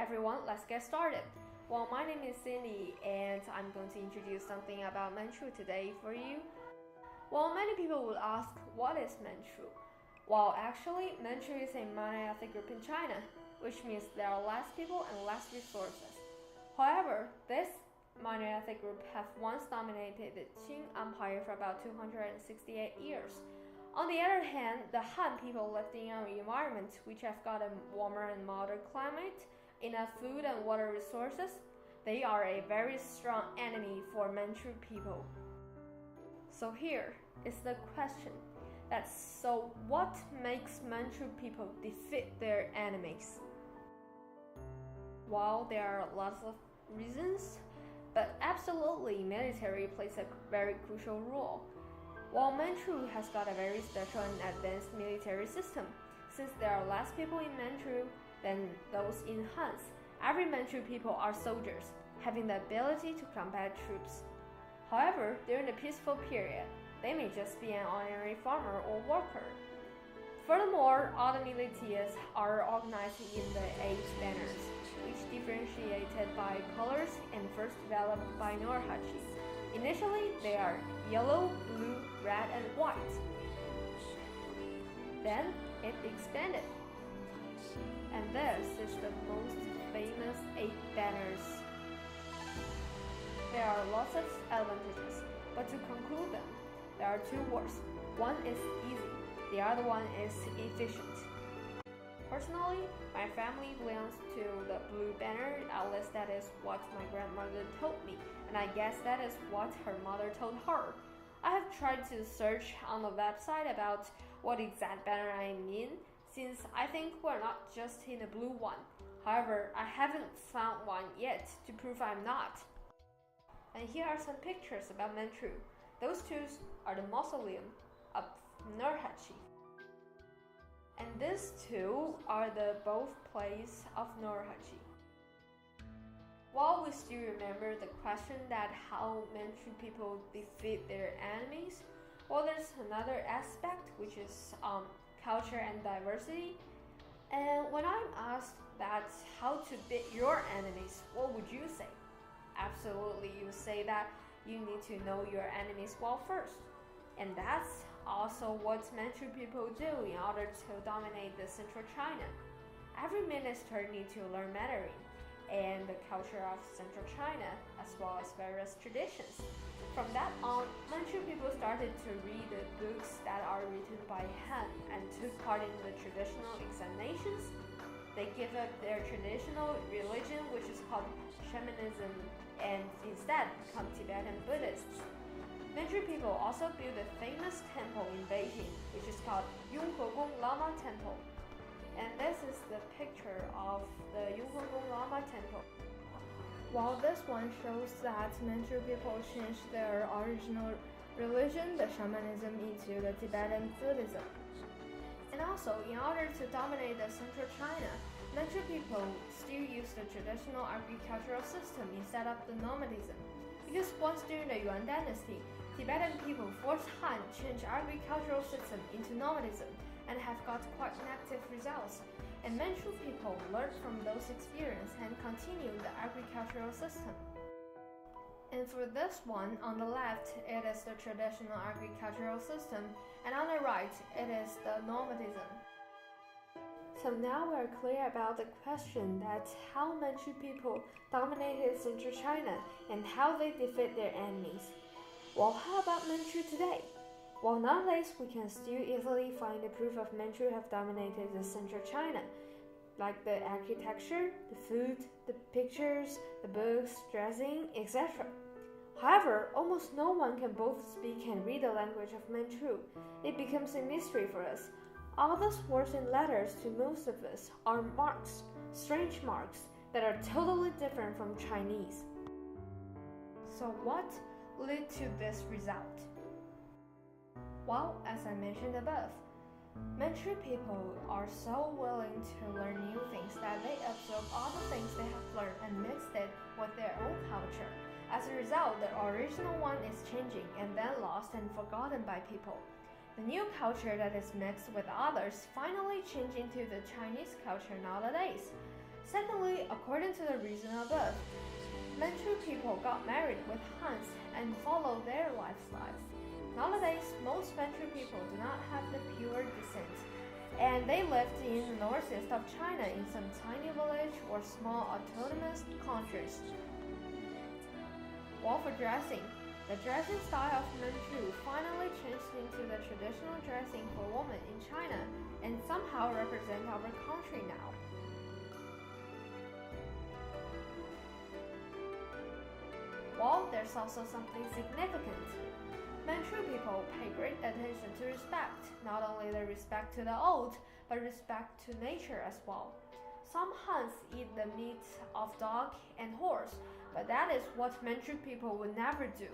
everyone, let's get started. Well, my name is Xinyi and I'm going to introduce something about Manchu today for you. Well, many people will ask, what is Manchu? Well, actually, Manchu is a minor ethnic group in China, which means there are less people and less resources. However, this minor ethnic group have once dominated the Qing Empire for about 268 years. On the other hand, the Han people lived in an environment which have got a warmer and milder climate, enough food and water resources. They are a very strong enemy for Manchu people. So here is the question. So what makes Manchu people defeat their enemies? Well, there are lots of reasons, but absolutely military plays a very crucial role. While Manchu has got a very special and advanced military system, since there are less people in Manchu than those in Hans, every Manchu people are soldiers, having the ability to combat troops. However, during the peaceful period, they may just be an ordinary farmer or worker. Furthermore, all the militias are organized in the 8 banners, which differentiated by colors and first developed by Norhachi. Initially, they are yellow, blue, red, and white. Then it expanded. And this is the most famous 8 banners. There are lots of advantages, but to conclude them, there are 2 words. One is easy, the other one is efficient. Personally, my family belongs to the blue banner, at least that is what my grandmother told me, and I guess that is what her mother told her. I have tried to search on the website about what exact banner I mean, since I think we're not just in the blue one. However, I haven't found one yet to prove I'm not. And here are some pictures about Manchu. Those 2 are the mausoleum of Norhachi. And these 2 are the birthplace of Norhachi. While we still remember the question that how Manchu people defeat their enemies, well, there's another aspect which is culture and diversity. And when I'm asked that how to beat your enemies, what would you say? Absolutely, you say that you need to know your enemies well first. And that's also what Manchu people do in order to dominate the central China. Every minister needs to learn Mandarin and the culture of central China, as well as various traditions. From that on, Manchu people started to read the books that are written by Han and took part in the traditional examinations. They give up their traditional religion, which is called shamanism, and instead become Tibetan Buddhists. Manchu people also built a famous temple in Beijing, which is called Yonghe Lama Temple. And this is the picture of the Yonghe Lama Temple. While this one shows that Manchu people changed their original religion, the shamanism, into the Tibetan Buddhism. And also, in order to dominate the central China, Manchu people still use the traditional agricultural system instead of the nomadism. Because once during the Yuan dynasty, Tibetan people forced Han change agricultural system into nomadism and have got quite negative results. And Manchu people learned from those experiences and continued the agricultural system. And for this one, on the left, it is the traditional agricultural system, and on the right, it is the nomadism. So now we're clear about the question that how Manchu people dominated central China and how they defeat their enemies. Well, how about Manchu today? Well, nowadays we can still easily find the proof of Manchu have dominated the central China, like the architecture, the food, the pictures, the books, dressing, etc. However, almost no one can both speak and read the language of Manchu. It becomes a mystery for us. All those words and letters to most of us are marks, strange marks, that are totally different from Chinese. So what led to this result? Well, as I mentioned above, Manchu people are so willing to learn new things that they absorb all the things they have learned and mixed it with their own culture. As a result, the original one is changing and then lost and forgotten by people. The new culture that is mixed with others finally changed into the Chinese culture nowadays. Secondly, according to the reason above, Manchu people got married with Hans and followed their lives. Nowadays, most Manchu people do not have the pure descent, and they lived in the northeast of China in some tiny village or small autonomous countries. While for dressing, the dressing style of Manchu finally changed into the traditional dressing for women in China and somehow represent our country now. Well, there's also something significant. Manchu people pay great attention to respect, not only the respect to the old, but respect to nature as well. Some Hans eat the meat of dog and horse, but that is what Manchu people would never do.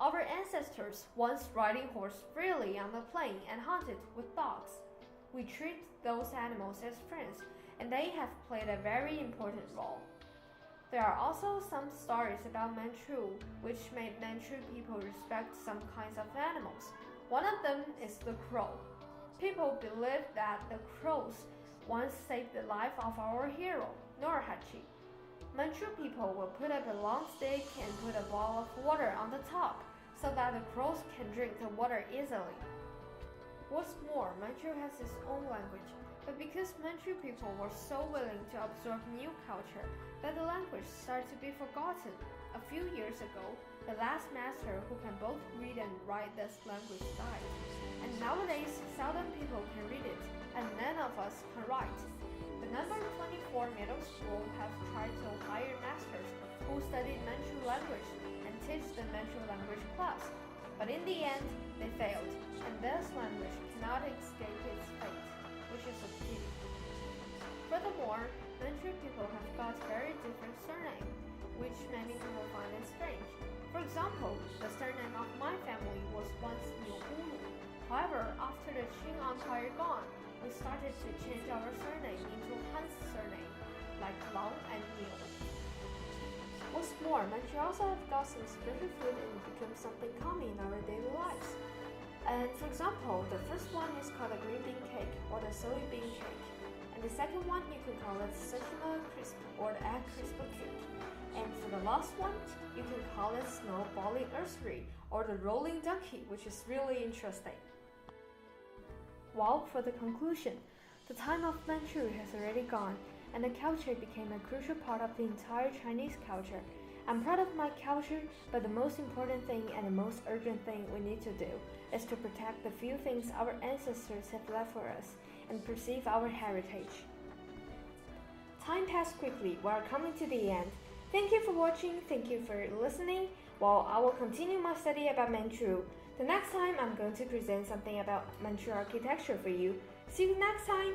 Our ancestors once riding horse freely on the plain and hunted with dogs. We treat those animals as friends, and they have played a very important role. There are also some stories about Manchu which made Manchu people respect some kinds of animals. One of them is the crow. People believe that the crows once saved the life of our hero, Norhachi. Manchu people will put up a long stick and put a ball of water on the top so that the crows can drink the water easily. What's more, Manchu has its own language, but because Manchu people were so willing to absorb new culture that the language started to be forgotten. A few years ago, the last master who can both read and write this language died, and nowadays seldom people can read it, and none of us can write. The number 24 middle school have tried to hire masters who studied Manchu language and teach the Manchu language class, but in the end, they failed, and this language cannot escape its fate, which is a pity. Furthermore, Manchu people have got very different surnames, which many people find it strange. For example, the surname of my family was once Niu. However, after the Qing Empire gone, we started to change our surname into Han's surname, like Lang and Niu. What's more, Manchu also have got some special food and become something common in our daily lives. And for example, the first one is called the green bean cake or the soybean cake. And the second one, you can call it Seshima crisp or the egg crisp cake. And for the last one, you can call it snowballing nursery or the rolling donkey, which is really interesting. Well, for the conclusion, the time of Manchu has already gone, and the culture became a crucial part of the entire Chinese culture. I'm proud of my culture, but the most important thing and the most urgent thing we need to do is to protect the few things our ancestors have left for us and preserve our heritage. Time passed quickly. We are coming to the end. Thank you for watching. Thank you for listening. While I will continue my study about Manchu, the next time I'm going to present something about Manchu architecture for you. See you next time!